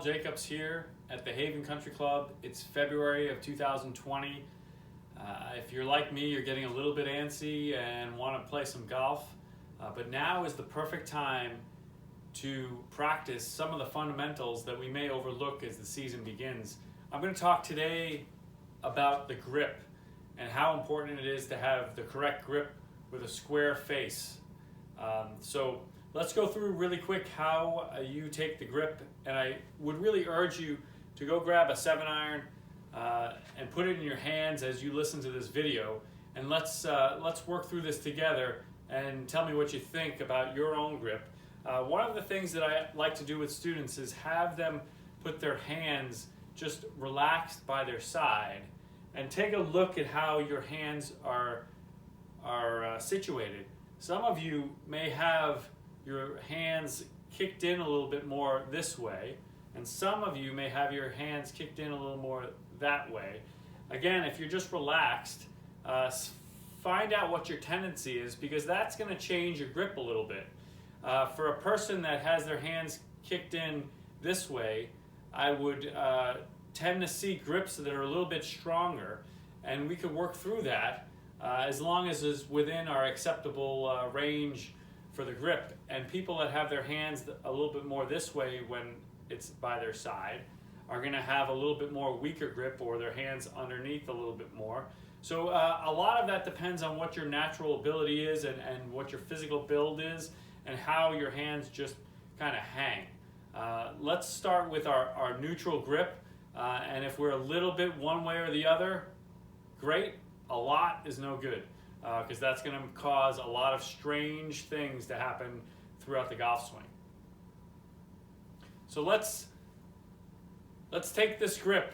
Jacobs here at the Haven Country Club. It's February of 2020. If you're like me, you're getting a little bit antsy and want to play some golf, but now is the perfect time to practice some of the fundamentals that we may overlook as the season begins. I'm going to talk today about the grip and how important it is to have the correct grip with a square face. So let's go through really quick how you take the grip, and I would really urge you to go grab a 7-iron and put it in your hands as you listen to this video, and let's work through this together and tell me what you think about your own grip. One of the things that I like to do with students is have them put their hands just relaxed by their side and take a look at how your hands are situated. Some of you may have your hands kicked in a little bit more this way, and some of you may have your hands kicked in a little more that way. Again, if you're just relaxed, find out what your tendency is, because that's going to change your grip a little bit. For a person that has their hands kicked in this way, I would tend to see grips that are a little bit stronger, and we could work through that as long as it's within our acceptable range for the grip. And people that have their hands a little bit more this way when it's by their side are going to have a little bit more weaker grip, or their hands underneath a little bit more. So a lot of that depends on what your natural ability is and what your physical build is and how your hands just kind of hang. Let's start with our neutral grip, and if we're a little bit one way or the other, great. A lot is no good, because that's going to cause a lot of strange things to happen throughout the golf swing. So let's take this grip,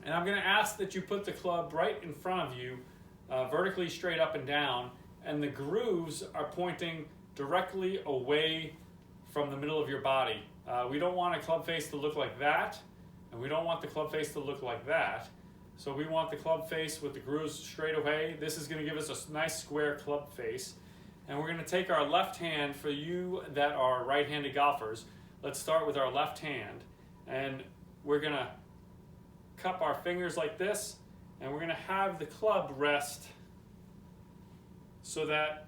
and I'm going to ask that you put the club right in front of you, vertically straight up and down, and the grooves are pointing directly away from the middle of your body. We don't want a club face to look like that, and we don't want the club face to look like that. So we want the club face with the grooves straight away. This is going to give us a nice square club face. And we're going to take our left hand. For you that are right-handed golfers, let's start with our left hand. And we're going to cup our fingers like this, and we're going to have the club rest so that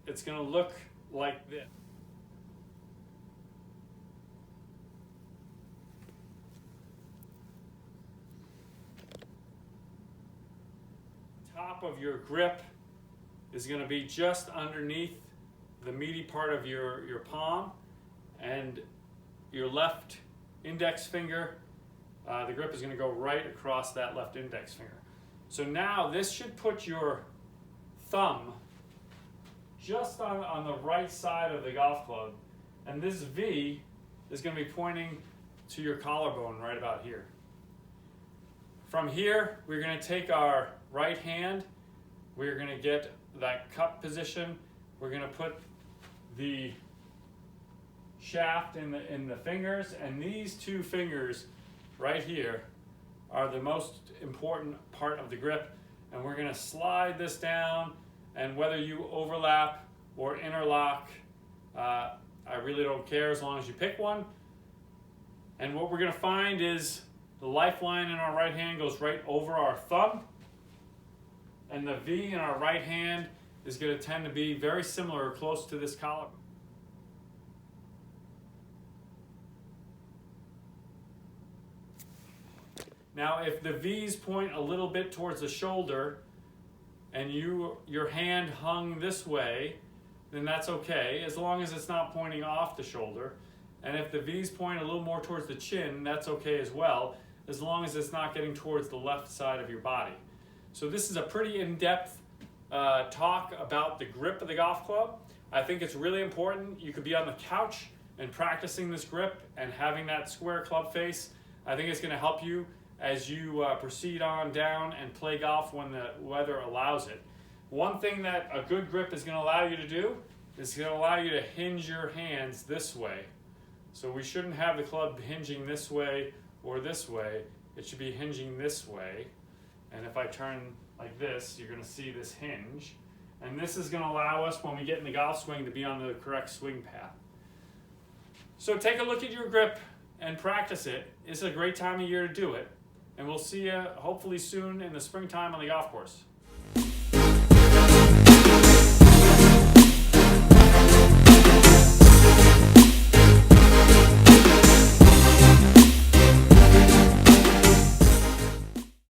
it's going to look like this. Top of your grip is going to be just underneath the meaty part of your palm, and your left index finger, the grip is going to go right across that left index finger. So now this should put your thumb just on the right side of the golf club, and this V is going to be pointing to your collarbone right about here. From here, we're going to take our right hand, we're going to get that cup position, we're going to put the shaft in the fingers, and these two fingers right here are the most important part of the grip, and we're going to slide this down, and whether you overlap or interlock, I really don't care as long as you pick one. And what we're going to find is the lifeline in our right hand goes right over our thumb, and the V in our right hand is going to tend to be very similar or close to this collarbone. Now, if the V's point a little bit towards the shoulder and your hand hung this way, then that's okay, as long as it's not pointing off the shoulder. And if the V's point a little more towards the chin, that's okay as well, as long as it's not getting towards the left side of your body. So this is a pretty in-depth talk about the grip of the golf club. I think it's really important. You could be on the couch and practicing this grip and having that square club face. I think it's going to help you as you proceed on down and play golf when the weather allows it. One thing that a good grip is going to allow you to do is going to allow you to hinge your hands this way. So we shouldn't have the club hinging this way or this way. It should be hinging this way. And if I turn like this, you're going to see this hinge. And this is going to allow us, when we get in the golf swing, to be on the correct swing path. So take a look at your grip and practice it. It's a great time of year to do it. And we'll see you hopefully soon in the springtime on the golf course.